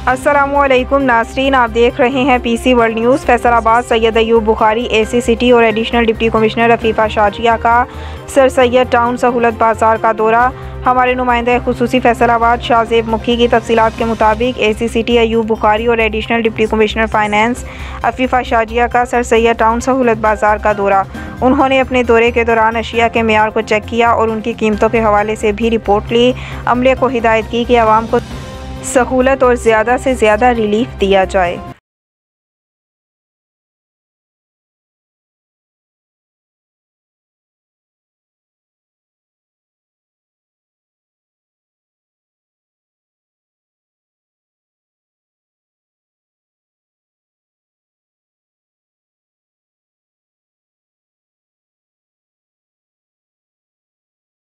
अस्सलामुअलैकुम नाज़रीन, आप देख रहे हैं PC world news. Faisalabad Syed Ayub Bukhari AC city और एडिशनल डिप्टी कमिश्नर रफीफ़ा शाजिया का सर सैयद टाउन सहूलत बाज़ार का दौरा। हमारे नुमाइंदा खुसूसी फैसलाबाद शाहजेब मुखी की तफसीलात के मुताबिक AC सिटी अयूब बुखारी और additional deputy commissioner finance Rafifa Shazia का सर सैयद टाउन सहूलत बाज़ार का दौरा। उन्होंने अपने दौरे के दौरान अशिया के मेयार को चेक किया और उनकी कीमतों के हवाले से भी रिपोर्ट ली। अमले को हिदायत की कि आवाम को सहूलत और ज़्यादा से ज़्यादा रिलीफ दिया जाए।